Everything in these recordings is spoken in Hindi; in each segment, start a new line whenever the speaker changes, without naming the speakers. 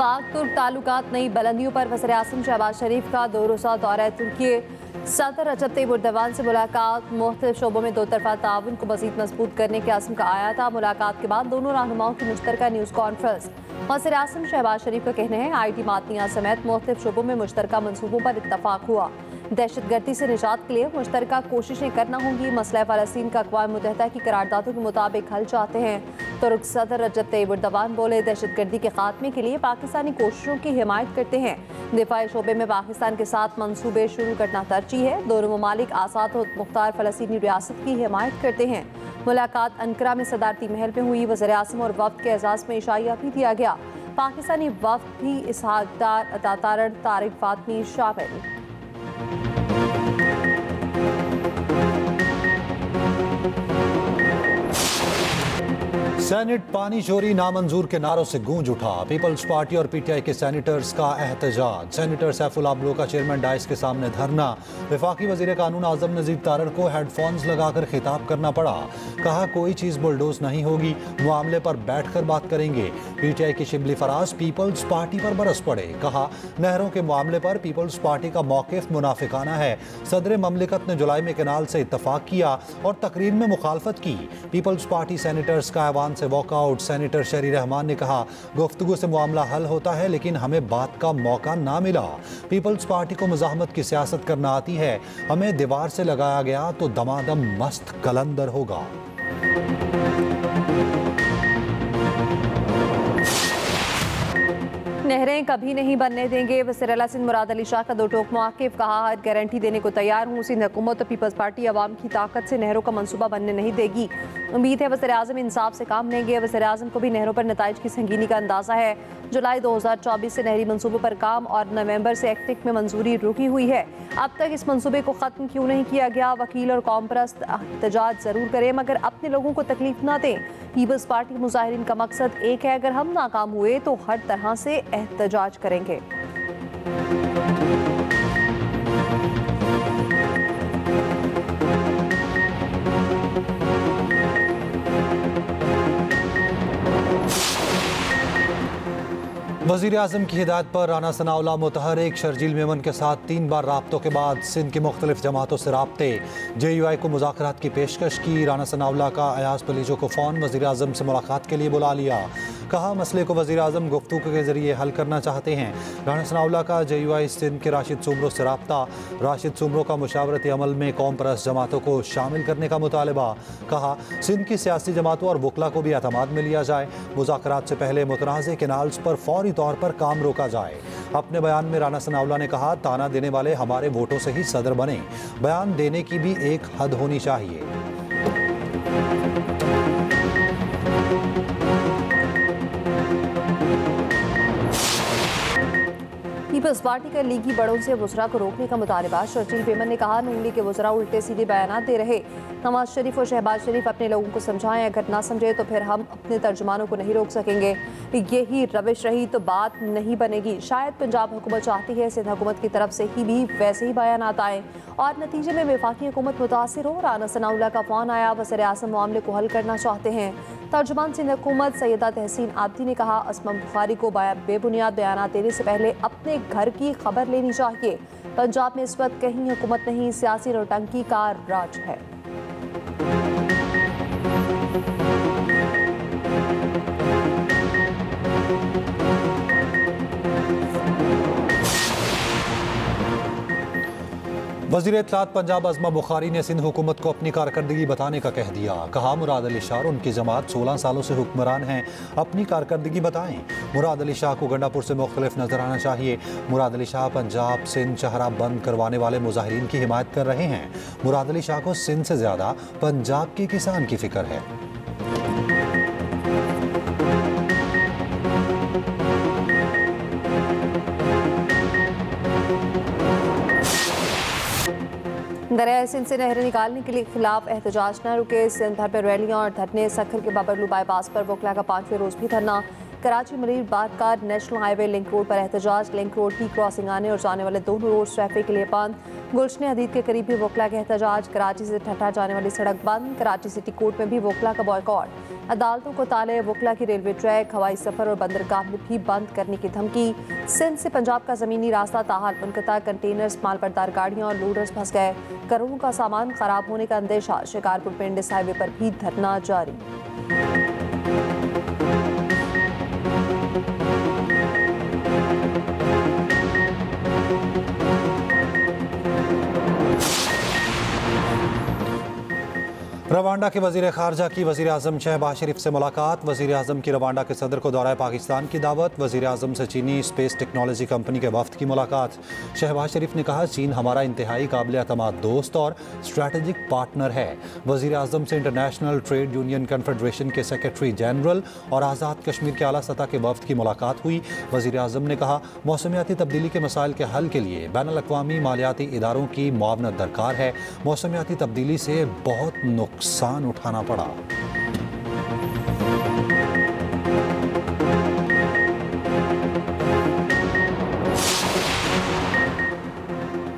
पाक तुर्क ताल्लुकात नई बुलंदियों पर वज़ीर-ए-आज़म शहबाज शरीफ का 2 रोज़ा दौरा तुर्की। सदर रजब तैयब एर्दोगान से मुलाकात। मुख्तलिफ शोबों में 2 तरफ़ा ताउन को मज़ीद मजबूत करने के अज़्म का आया था। मुलाकात के बाद दोनों रहनुमाओं की मुश्तरका न्यूज़ कॉन्फ्रेंस। वज़ीर-ए-आज़म शहबाज शरीफ का कहना है IT मादनियात समेत मुख्तलिफ शोबों में मुश्तरका मनसूबों पर इत्तफाक हुआ। दहशतगर्दी से निजात के लिए मुश्तरका कोशिशें करना होंगी। मसला फ़लस्तीन का अक़वाम मुत्तहिदा की करारदादों के मुताबिक हल चाहते हैं। तुर्क सदर रजब तैयब एर्दोगान बोले, दहशतगर्दी के खात्मे के लिए पाकिस्तानी कोशिशों की हिमायत करते हैं। दिफाई शोबे में पाकिस्तान के साथ मंसूबे शुरू करना तरजीह है। दोनों ममालिक आज़ाद और मुख्तार फ़लस्तीनी रियासत की हिमायत करते हैं। मुलाकात अंकरा में सदारती महल में हुई। वज़ीर-ए-आज़म और वफ़द के एजाज़ में इशाइया भी दिया गया। पाकिस्तानी वफ़द भी इसहाक डार, अतातारड़, तारिक फातमी शामिल।
सेनेट पानी चोरी नामंजूर के नारों से गूंज उठा। पीपल्स पार्टी और PTI के सेनेटर्स का एहतजाज। सेनेटर सैफुल आबलो का चेयरमैन डाइस के सामने धरना। वफाकी वजीर कानून आजम नजीर तारड़ को हेडफोन्स लगाकर खिताब करना पड़ा। कहा, कोई चीज़ बुलडोज नहीं होगी, मामले पर बैठ कर बात करेंगे। PTI की शिबली फराज पीपल्स पार्टी पर बरस पड़े। कहा, नहरों के मामले पर पीपल्स पार्टी का मौक़िफ़ मुनाफिकाना है। सदर ममलिकत ने जुलाई में कैनाल से इत्तफाक किया और तकरीर में मुखालफत की। पीपल्स पार्टी सेनेटर्स का ऐवान से वॉकआउट। सेनेटर शहरी रहमान ने कहा, गुफ्तगू से मामला हल होता है, लेकिन हमें बात का मौका ना मिला। पीपल्स पार्टी को मुज़ाहमत की सियासत करना आती है। हमें दीवार से लगाया गया तो दमादम मस्त कलंदर होगा।
नहरें कभी नहीं बनने देंगे। वज़ीर आला सिंध मुराद अली शाह का 2 टोक मौक़िफ़। कहा, हर गारंटी देने को तैयार हूँ। सिंध हुकूमत और पीपल्स पार्टी अवाम की ताकत से नहरों का मनसूबा बनने नहीं देगी। उम्मीद है वज़ीर-ए-आज़म इंसाफ से काम लेंगे। वज़ीर-ए-आज़म को भी नहरों पर नताइज की संगीनी का अंदाज़ा है। जुलाई 2024 से नहरी मनसूबों पर काम और नवंबर से एक्टिक में मंजूरी रुकी हुई है। अब तक इस मनसूबे को ख़त्म क्यों नहीं किया गया? वकील और कौम परस्त एहतजाज ज़रूर करें, मगर अपने लोगों को तकलीफ ना दें। पीपल्स पार्टी मुजाहिरीन का मकसद एक है, अगर हम नाकाम हुए तो हर तरह से एहतजाज करेंगे।
वज़ीर आज़म की हिदायत पर राना सनाउल्लाह मुतहरिक शर्जील मेमन के साथ 3 बार राब्तों के बाद सिंध की मुख्तलिफ जमातों से राब्ते। JUI को मुज़ाकरात की पेशकश की। राना सनाउल्लाह का अयाज पलीजो को फ़ौन वज़ीर आज़म से मुलाकात के लिए बुला लिया। कहा, मसले को वज़ीर आज़म गुफ्तगू के ज़रिए हल करना चाहते हैं। राना सनाउल्लाह का JUI सिंध के राशिद सुमरो से राब्ता। राशिद सुमरो का मुशावरती अमल में कौम परस्त जमातों को शामिल करने का मुतालबा। कहा, सिंध की सियासी जमातों और वकला को भी एतमाद में लिया जाए। मुज़ाकरात से पहले मुतनाज़ केनाल्स पर फौरी तौर पर काम रोका जाए। अपने बयान में राना सनाउल्लाह ने कहा, ताना देने वाले हमारे वोटों से ही सदर बने। बयान देने की भी एक हद होनी चाहिए।
पीपल्स पार्टी का लीगी बड़ों से वज़रा को रोकने का मुतालबा। शर्जील मेमन ने कहा, नून लीग के वज़रा उल्टे सीधे बयान दे रहे। नवाज शरीफ और शहबाज शरीफ अपने लोगों को समझाएं, अगर ना समझे तो फिर हम अपने तर्जुमानों को नहीं रोक सकेंगे। यही रविश रही तो बात नहीं बनेगी। शायद पंजाब हुकूमत चाहती है सिंध हुकूमत की तरफ से ही भी वैसे ही बयान आए और नतीजे में वफाकी हुकूमत मुतासिर हो। राना सनाउल्लाह का फ़ोन आया। वज़ीर-ए-आज़म मामले को हल करना चाहते हैं। तर्जुमान सिंध हुकूमत सैयदा तहसीन आबदी ने कहा, असमा बुखारी को बेबुनियाद बयान देने से पहले अपने घर की खबर लेनी चाहिए। पंजाब में इस वक्त कहीं हुकूमत नहीं, सियासी नौटंकी का राज है।
वज़ीर इत्तलात पंजाब अज़मा बुखारी ने सिंध हुकूमत को अपनी कारकर्दगी बताने का कह दिया। कहा, मुराद अली शाह और उनकी जमात 16 सालों से हुक्मरान हैं, अपनी कारकर्दगी बताएं। मुराद अली शाह को गंडापुर से मुख्तलिफ नजर आना चाहिए। मुराद अली शाह पंजाब सिंध शहरा बंद करवाने वाले मुजाहिरीन की हिमायत कर रहे हैं। मुराद अली शाह को सिंध से ज़्यादा पंजाब के किसान की फिक्र है।
दरियाए सिंध से नहरें निकालने के लिए खिलाफ एहतजाज न रुके। सिंध भर पर रैलियां और धरने। सखर के बाबरलू बाईपास पर वकला का 5वें रोज भी धरना। कराची मरीर बारकार नेशनल हाईवे लिंक रोड पर एहतजाज। लिंक रोड की क्रॉसिंग आने और जाने वाले दोनों रोड ट्रैफिक के लिए बंद। गुलशन हदीद के करीबी वकला के एहतजाज। कराची से ठट्ठा जाने वाली सड़क बंद। कराची सिटी कोर्ट में भी वकला का बॉयकॉट। अदालतों को ताले। वकला की रेलवे ट्रैक, हवाई सफर और बंदरगाह में भी बंद करने की धमकी। सिंध से पंजाब का जमीनी रास्ता ताहाल मुनक़ता। कंटेनर्स, मालबरदार गाड़ियां और लोडर्स फंस गए। करोड़ों का सामान खराब होने का अंदेशा। शिकारपुर पिंडिस हाईवे पर भी धरना जारी।
रवांडा के वजीर खारजा की वजीर आजम शहबाज शरीफ से मुलाकात। वजीर आजम की रवांडा के सदर को दौरा पाकिस्तान की दावत। वजीर आजम से चीनी स्पेस टेक्नोलॉजी कंपनी के वफ्द की मुलाकात। शहबाज शरीफ ने कहा, चीन हमारा इंतहाई काबिल एतमाद दोस्त और स्ट्रैटेजिक पार्टनर है। वजीर आजम से इंटरनेशनल ट्रेड यूनियन कन्फेडरेशन के सेक्रेटरी जनरल और आज़ाद कश्मीर के आला सतह के वफ्द की मुलाकात हुई। वजीर आजम ने कहा, मौसमियाती तब्दीली के मसाइल के हल के लिए बैनुल-अक़वामी मालियाती इदारों की मुआवनत दरकार है। मौसमियाती तब्दीली से बहुत नुकसान उठाना पड़ा।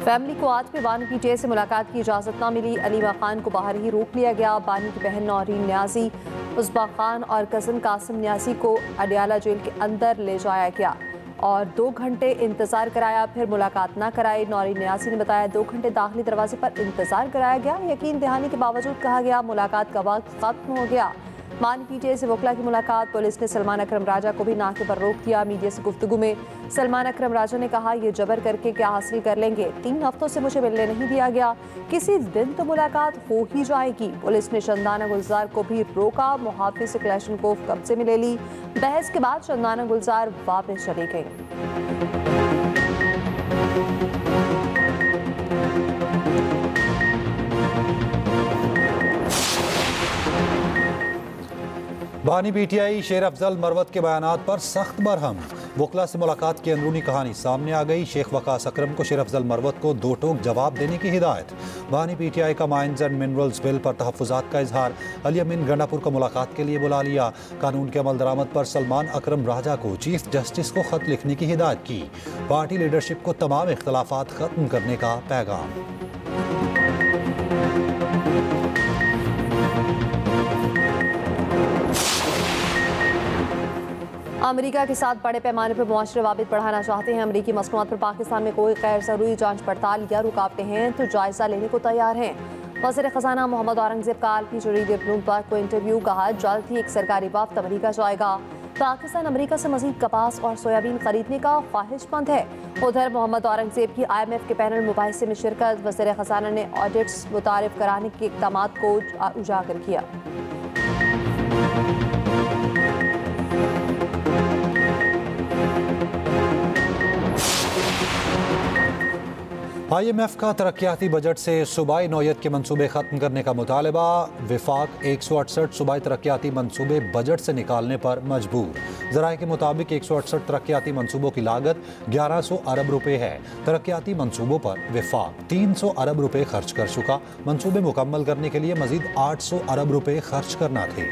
फैमिली को आज भी बानी पीटीआई से मुलाकात की इजाज़त न मिली। अलीमा खान को बाहर ही रोक लिया गया। बानी की बहन नौरीन न्याजी, उस्बा खान और कज़न कासिम न्याजी को अडियाला जेल के अंदर ले जाया गया और 2 घंटे इंतजार कराया, फिर मुलाकात ना कराई। नौरीन न्याजी ने बताया, 2 घंटे दाखिली दरवाजे पर इंतजार कराया गया। यकीन दहानी के बावजूद कहा गया मुलाकात का वक्त खत्म हो गया। बानी पीटीआई से वकला की मुलाकात। पुलिस ने सलमान अकरम राजा को भी नाके पर रोक दिया। मीडिया से गुफ्तगू में सलमान अकरम राजा ने कहा, ये जबर करके क्या हासिल कर लेंगे? 3 हफ्तों से मुझे मिलने नहीं दिया गया, किसी दिन तो मुलाकात हो ही जाएगी। पुलिस ने शंदाना गुलजार को भी रोका। मुहाफिज क्लैशनकोव कब्जे में ले ली। बहस के बाद शंदाना गुलजार वापस चली गई।
बानी पीटीआई शेर अफजल मरवत के बयानात पर सख्त बरहम। वकला से मुलाकात की अंदरूनी कहानी सामने आ गई। शेख वकास अकरम को शेर अफजल मरवत को 2 टोक जवाब देने की हिदायत। बानी पीटीआई का माइंस एंड मिनरल्स बिल पर तहफ़्फ़ुज़ात का इजहार। अली अमीन गंडापुर को मुलाकात के लिए बुला लिया। कानून के अमल दरामद पर सलमान अकरम राजा को चीफ जस्टिस को खत लिखने की हिदायत की। पार्टी लीडरशिप को तमाम इख्तलाफात खत्म करने का पैगाम।
अमेरिका के साथ बड़े पैमाने पर मुआशरे रवाबित बढ़ाना चाहते हैं। अमेरिकी मसनूआत पर पाकिस्तान में कोई गैर ज़रूरी जांच पड़ताल या रुकावटें हैं तो जायजा लेने को तैयार हैं। वज़ीर ख़ज़ाना मोहम्मद औरंगज़ेब का आलमी जरीद ब्लूमबर्ग को इंटरव्यू। कहा, जल्द ही एक सरकारी वफ़द अमेरिका जाएगा। पाकिस्तान अमेरिका से मज़ीद कपास और सोयाबीन खरीदने का ख्वाहिशमंद है। उधर मोहम्मद औरंगज़ेब की IMF के पैनल मुबाहिसे में शिरकत। वज़ीर ख़ज़ाना ने ऑडिट्स मुतारिफ कराने के इक़दाम को उजागर किया।
IMF का तरक्याती बजट से सूबाई नौयत के मनसूबे खत्म करने का मुतालबा। विफाक 168 सूबाई तरक्याती मनसूबे बजट से निकालने पर मजबूर। ज़राए के मुताबिक 168 तरक्याती मनसूबों की लागत 1100 अरब रुपए है। तरक्याती मनसूबों पर विफाक 300 अरब रुपए खर्च कर चुका। मनसूबे मुकम्मल करने के लिए मजीद 800 अरब रुपए खर्च करना थे।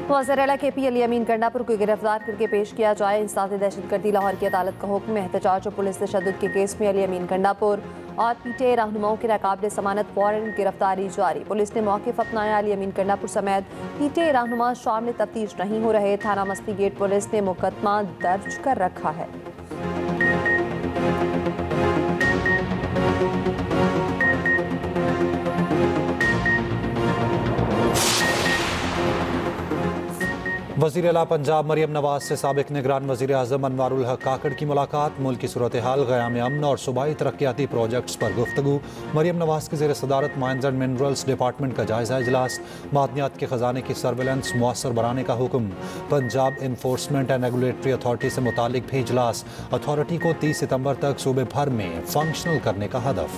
वज़ीर आला KP अली अमीन गंडापुर को गिरफ्तार करके पेश किया जाए। इंसाफ दहशतगर्दी लाहौर की अदालत का हुक्म। एहतजाज और पुलिस तशद्दुद के केस में अली अमीन गंडापुर और PTI रहनुमाओं की नाकाबिले ज़मानत वारंट गिरफ्तारी जारी। पुलिस ने मौक़िफ़ अपनाया। अली अमीन गंडापुर समेत PTI रहनुमा शामिल तफ्तीश नहीं हो रहे। थाना मस्ती गेट पुलिस ने मुकदमा दर्ज कर रखा है।
वज़ीर आला पंजाब मरियम नवाज से साबिक़ निगरान वज़ीर आज़म अनवारुल हक काकड़ की मुलाकात। मुल्क की सूरत हाल, क़याम अमन और सूबाई तरक्याती प्रोजेक्ट्स पर गुफ्तगू। मरियम नवाज की ज़ेर सदारत माइंस एंड मिनरल्स डिपार्टमेंट का जायज़ा इजलास। मादनियात के ख़जाने की सर्वेलेंस मुअस्सर बनाने का हुक्म। Punjab enforcement and regulatory authority से मुतालिक भी इजलास। अथॉरिटी को 30 सितंबर तक सूबे भर में फंक्शनल करने का हदफ।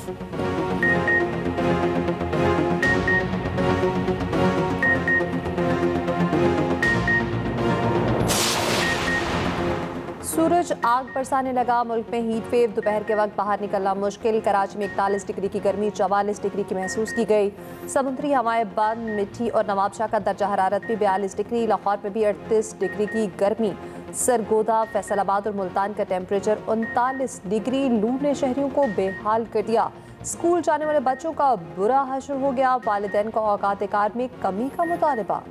सूरज आग बरसाने लगा, मुल्क में हीट वेव, दोपहर के वक्त बाहर निकलना मुश्किल। कराची में 41 डिग्री की गर्मी, 44 डिग्री की महसूस की गई। समुद्री हवाएं बंद, मिट्टी और नवाबशाह का दर्जा हरारत भी 42 डिग्री। लाहौर में भी 38 डिग्री की गर्मी। सरगोदा, फैसलाबाद और मुल्तान का टेम्परेचर 39 डिग्री। लू ने शहरियों को बेहाल कर दिया। स्कूल जाने वाले बच्चों का बुरा हश्र हो गया। वालिदैन का औकात कार में कमी का मुतालबा।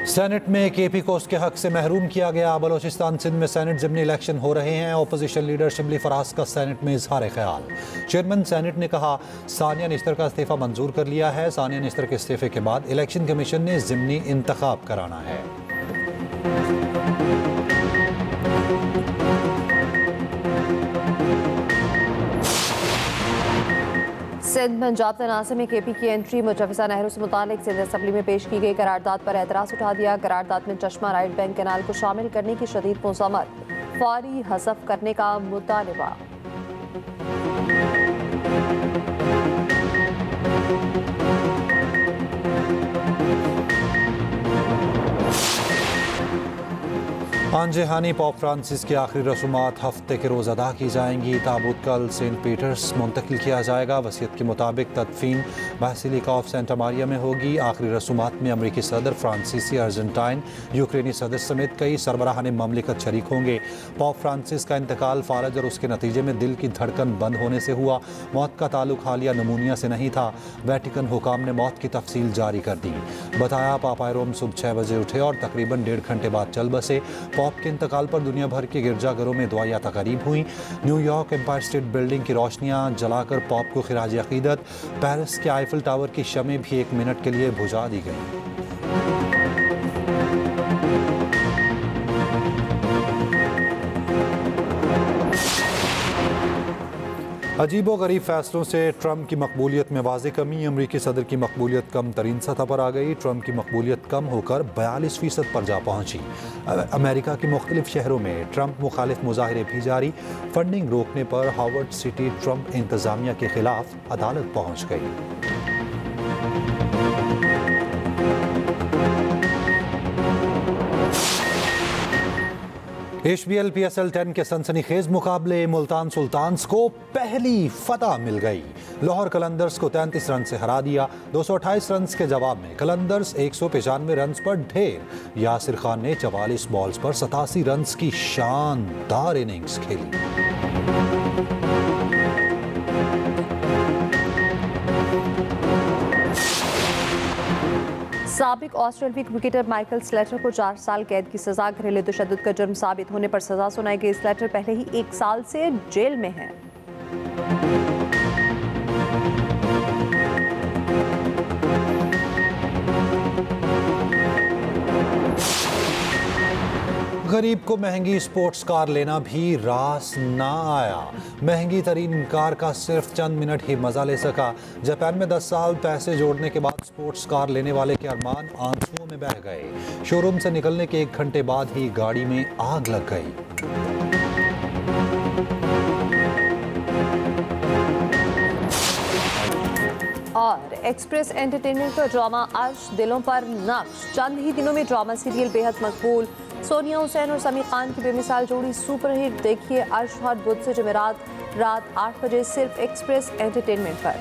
सेनेट में केपी को उसके हक से महरूम किया गया। बलोचिस्तान सिंध में सेनेट ज़िमनी इलेक्शन हो रहे हैं। अपोजिशन लीडर शिबली फराज का सेनेट में इजहार ख्याल। चेयरमैन सेनेट ने कहा सानिया निश्तर का इस्तीफा मंजूर कर लिया है। सानिया निश्तर के इस्तीफे के बाद इलेक्शन कमीशन ने ज़िमनी इंतखाब कराना है।
सिंध पंजाब तनाज़े में केपी की एंट्री। मुजफ्फर नहरों से मुतालिक सिंध असम्बली में पेश की गई करारदाद पर एतराज़ उठा दिया। करारदाद में चश्मा राइट बैंक कैनाल को शामिल करने की शदीद मज़म्मत, फौरी हज़फ करने का मुतालबा।
आंजेहानी पॉप फ्रांसिस की आखिरी रसूमात हफ्ते के रोज़ अदा की जाएंगी। ताबूत कल सेंट पीटर्स मुंतकिल किया जाएगा। वसीयत के मुताबिक तदफीन बासिलिका ऑफ सेंटा मारिया में होगी। आखिरी रसूमात में अमरीकी सदर, फ्रांसीसी, अर्जेंटाइन, यूक्रेनी सदर समेत कई सरबराहान ममलिकत शरीक होंगे। पॉप फ्रांसिस का इंतकाल फालज और उसके नतीजे में दिल की धड़कन बंद होने से हुआ। मौत का ताल्लुक हालिया नमूनिया से नहीं था। वेटिकन हुकाम ने मौत की तफसील जारी कर दी। बताया पापा रोम सुबह 6 बजे उठे और तकरीबन 1.5 घंटे बाद चल बसे। पॉप के इंतकाल पर दुनिया भर के गिरजाघरों में दुआया तकरीब हुई। न्यूयॉर्क एम्पायर स्टेट बिल्डिंग की रोशनियां जलाकर पॉप को खिराज अकीदत। पेरिस के आईफिल टावर की शमें भी 1 मिनट के लिए बुझा दी गई। अजीबो गरीब फैसलों से ट्रंप की मकबूलियत में वाज़ेह कमी। अमरीकी सदर की मकबूलियत कम तरीन सतह पर आ गई। ट्रंप की मकबूलियत कम होकर 42% पर जा पहुंची। अमेरिका के मुख्तलिफ शहरों में ट्रंप मुखालिफ मुजाहिरे भी जारी। फंडिंग रोकने पर हार्वर्ड सिटी ट्रंप इंतजामिया के खिलाफ अदालत पहुंच गई। HBL PSL 10 के सनसनीखेज मुकाबले मुल्तान सुल्तान्स को पहली फतह मिल गई। लाहौर कलंदर्स को 33 रन से हरा दिया। 228 रन के जवाब में कलंदर्स 195 रन पर ढेर। यासिर खान ने 44 बॉल्स पर 87 रन की शानदार इनिंग्स खेली।
साबिक ऑस्ट्रेलियाई क्रिकेटर माइकल स्लेटर को 4 साल कैद की सजा। घरेलू तशद्दुद का जुर्म साबित होने पर सजा सुनाई गई। स्लेटर पहले ही 1 साल से जेल में है।
गरीब को महंगी स्पोर्ट्स कार लेना भी रास ना आया। महंगी तरीन कार का सिर्फ चंद मिनट ही मजा ले सका। जापान में 10 साल पैसे जोड़ने के बाद स्पोर्ट्स कार लेने वाले के अरमान आंसुओं में बह गए। शोरूम से निकलने के 1 घंटे बाद ही गाड़ी में आग लग गई।
और एक्सप्रेस एंटरटेनमेंट का ड्रामा अर्श दिलों पर नक्श। चंद ही दिनों में ड्रामा सीरियल बेहद मकबूल। सोनिया हुसैन और समी खान की बेमिसाल जोड़ी सुपरहिट। देखिए अर्श हर बुध से जुमेरात रात 8 बजे सिर्फ एक्सप्रेस एंटरटेनमेंट पर।